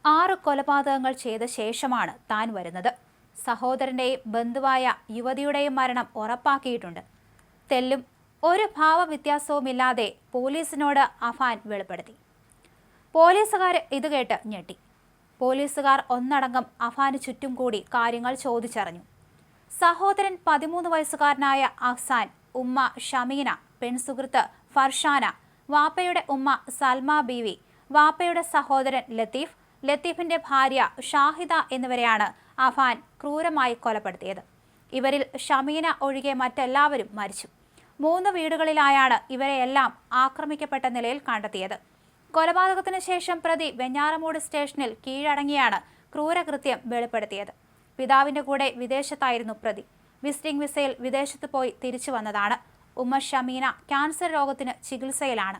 6 കൊലപാതകങ്ങൾ ചെയ്ത ശേഷമാണ് താൻ വരുന്നത്. സഹോദരന്റെയും ബന്ധുവായ യുവതിയുടെയും മരണം ഉറപ്പാക്കിയിട്ടുണ്ട്. തെല്ലും ഒരു ഭാവവ്യത്യാസവുമില്ലാതെ പോലീസിനോട് അഫാൻ വെളിപ്പെടുത്തി. പോലീസുകാർ ഇത് കേട്ട് ഞെട്ടി. പോലീസുകാർ ഒന്നടങ്കം അഫാന് ചുറ്റും കൂടി കാര്യങ്ങൾ ചോദിച്ചറിഞ്ഞു. സഹോദരൻ 13 വയസ്സുകാരനായ അഹ്സാൻ, ഉമ്മ ഷമീന, പെൺസുഹൃത്ത് ഫർഷാന, വാപ്പയുടെ ഉമ്മ സൽമ ബീവി, വാപ്പയുടെ സഹോദരൻ ലത്തീഫ്, ലത്തീഫിന്റെ ഭാര്യ ഷാഹിദ എന്നിവരെയാണ് അഫാൻ ക്രൂരമായി കൊലപ്പെടുത്തിയത്. ഇവരിൽ ഷമീന ഒഴികെ മറ്റെല്ലാവരും മരിച്ചു. 3 വീടുകളിലായാണ് ഇവരെയെല്ലാം ആക്രമിക്കപ്പെട്ട നിലയിൽ കണ്ടെത്തിയത്. കൊലപാതകത്തിന് ശേഷം പ്രതി വെഞ്ഞാറമൂട് സ്റ്റേഷനിൽ കീഴടങ്ങിയാണ് ക്രൂരകൃത്യം വെളിപ്പെടുത്തിയത്. പിതാവിന്റെ കൂടെ വിദേശത്തായിരുന്നു പ്രതി. വിസിറ്റിംഗ് വിസയിൽ വിദേശത്ത് പോയി തിരിച്ചു വന്നതാണ്. ഉമ്മ ഷമീന ക്യാൻസർ രോഗത്തിന് ചികിത്സയിലാണ്.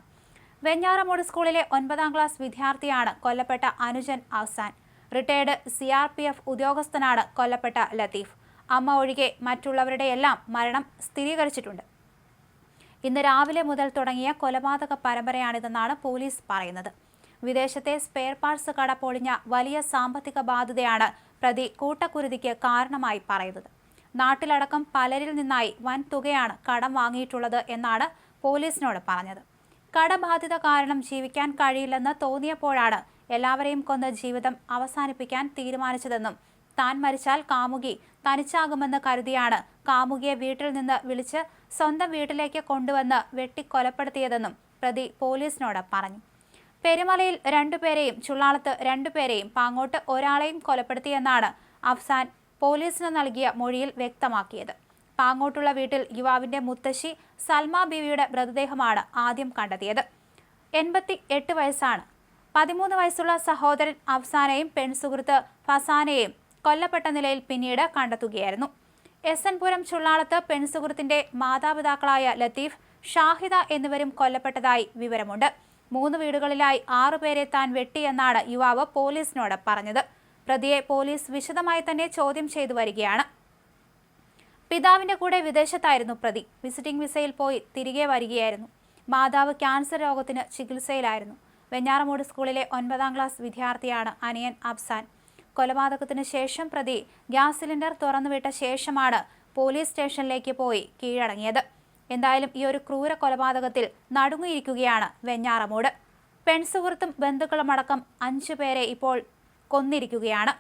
വെഞ്ഞാറമൂട് സ്കൂളിലെ 9ാം ക്ലാസ് വിദ്യാർത്ഥിയാണ് കൊല്ലപ്പെട്ട അനുജൻ അഹ്സാൻ. റിട്ടയർഡ് CRPF ഉദ്യോഗസ്ഥനാണ് കൊല്ലപ്പെട്ട ലത്തീഫ്. അമ്മ ഒഴികെ മറ്റുള്ളവരുടെയെല്ലാം മരണം സ്ഥിരീകരിച്ചിട്ടുണ്ട്. ഇന്ന് രാവിലെ മുതൽ തുടങ്ങിയ കൊലപാതക പരമ്പരയാണിതെന്നാണ് പോലീസ് പറയുന്നത്. വിദേശത്തെ സ്പെയർ പാർട്സ് കട പൊളിഞ്ഞ വലിയ സാമ്പത്തിക ബാധ്യതയാണ് പ്രതി കൂട്ടക്കുരുതിക്ക് കാരണമായി പറയുന്നത്. നാട്ടിലടക്കം പലരിൽ നിന്നായി വൻ തുകയാണ് കടം വാങ്ങിയിട്ടുള്ളത് എന്നാണ് പോലീസിനോട് പറഞ്ഞത്. കടബാധ്യത കാരണം ജീവിക്കാൻ കഴിയില്ലെന്ന് തോന്നിയപ്പോഴാണ് എല്ലാവരെയും കൊന്ന് ജീവിതം അവസാനിപ്പിക്കാൻ തീരുമാനിച്ചതെന്നും താൻ മരിച്ചാൽ കാമുകി തനിച്ചാകുമെന്ന് കരുതിയാണ് കാമുകിയെ വീട്ടിൽ നിന്ന് വിളിച്ച് സ്വന്തം വീട്ടിലേക്ക് കൊണ്ടുവന്ന് വെട്ടിക്കൊലപ്പെടുത്തിയതെന്നും പ്രതി പോലീസിനോട് പറഞ്ഞു. പെരുമലയിൽ 2 പേരെയും ചുള്ളാളത്ത് 2 പേരെയും പാങ്ങോട്ട് ഒരാളെയും കൊലപ്പെടുത്തിയെന്നാണ് അഫ്സാൻ പോലീസിന് നൽകിയ മൊഴിയിൽ വ്യക്തമാക്കിയത്. പാങ്ങോട്ടുള്ള വീട്ടിൽ യുവാവിന്റെ മുത്തശ്ശി സൽമ ബീവിയുടെ മൃതദേഹമാണ് ആദ്യം കണ്ടെത്തിയത്. 88 വയസ്സാണ്. 13 വയസ്സുള്ള സഹോദരൻ അഫ്സാനെയും പെൺസുഹൃത്ത് ഫസാനെയും കൊല്ലപ്പെട്ട നിലയിൽ പിന്നീട് കണ്ടെത്തുകയായിരുന്നു. SN പുരം ചുള്ളാളത്ത് പെൺസുഹൃത്തിന്റെ മാതാപിതാക്കളായ ലത്തീഫ്, ഷാഹിദ എന്നിവരും കൊല്ലപ്പെട്ടതായി വിവരമുണ്ട്. 3 വീടുകളിലായി 6 പേരെ താൻ വെട്ടിയെന്നാണ് യുവാവ് പോലീസിനോട് പറഞ്ഞത്. പ്രതിയെ പോലീസ് വിശദമായി തന്നെ ചോദ്യം ചെയ്തു വരികയാണ്. പിതാവിന്റെ കൂടെ വിദേശത്തായിരുന്നു പ്രതി. വിസിറ്റിംഗ് വിസയിൽ പോയി തിരികെ വരികയായിരുന്നു. മാതാവ് ക്യാൻസർ രോഗത്തിന് ചികിത്സയിലായിരുന്നു. വെഞ്ഞാറമൂട് സ്കൂളിലെ 9ാം ക്ലാസ് വിദ്യാർത്ഥിയാണ് അനിയൻ അഫ്സാൻ. കൊലപാതകത്തിന് ശേഷം പ്രതി ഗ്യാസ് സിലിണ്ടർ തുറന്നുവിട്ട ശേഷമാണ് പോലീസ് സ്റ്റേഷനിലേക്ക് പോയി കീഴടങ്ങിയത്. എന്തായാലും ഈ ഒരു ക്രൂര കൊലപാതകത്തിൽ നടുങ്ങിയിരിക്കുകയാണ് വെഞ്ഞാറമൂട്. പെൺസുഹൃത്തും ബന്ധുക്കളുമടക്കം 5 പേരെ ഇപ്പോൾ കൊന്നിരിക്കുകയാണ്.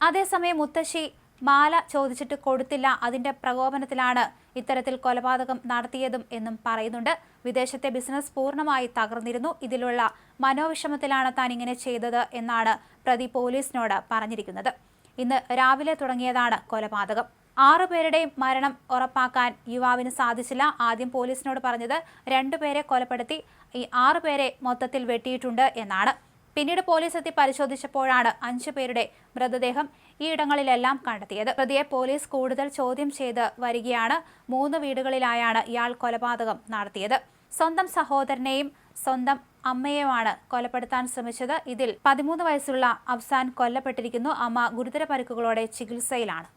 അതേസമയം മുത്തശ്ശി മാല ചോദിച്ചിട്ട് കൊടുത്തില്ല, അതിന്റെ പ്രകോപനത്തിലാണ് ഇത്തരത്തിൽ കൊലപാതകം നടത്തിയതും എന്നും പറയുന്നുണ്ട്. വിദേശത്തെ ബിസിനസ് പൂർണ്ണമായി തകർന്നിരുന്നു. ഇതിലുള്ള മനോവിഷമത്തിലാണ് താൻ ഇങ്ങനെ ചെയ്തത് എന്നാണ് പ്രതി പോലീസിനോട് പറഞ്ഞിരിക്കുന്നത്. ഇന്ന് രാവിലെ തുടങ്ങിയതാണ് കൊലപാതകം. 6 പേരുടെയും മരണം ഉറപ്പാക്കാൻ യുവാവിന് സാധിച്ചില്ല. ആദ്യം പോലീസിനോട് പറഞ്ഞത് 2 പേരെ കൊലപ്പെടുത്തി, ഈ 6 പേരെ മൊത്തത്തിൽ വെട്ടിയിട്ടുണ്ട് എന്നാണ്. പിന്നീട് പോലീസ് എത്തി പരിശോധിച്ചപ്പോഴാണ് 5 പേരുടെ മൃതദേഹം ഈ ഇടങ്ങളിലെല്ലാം കണ്ടെത്തിയത്. പ്രതിയെ പോലീസ് കൂടുതൽ ചോദ്യം ചെയ്ത് വരികയാണ്. 3 വീടുകളിലായാണ് ഇയാൾ കൊലപാതകം നടത്തിയത്. സ്വന്തം സഹോദരനെയും സ്വന്തം അമ്മയെയുമാണ് കൊലപ്പെടുത്താൻ ശ്രമിച്ചത്. ഇതിൽ 13 വയസ്സുള്ള അഫ്സാൻ കൊല്ലപ്പെട്ടിരിക്കുന്നു. അമ്മ ഗുരുതര പരിക്കുകളോടെ ചികിത്സയിലാണ്.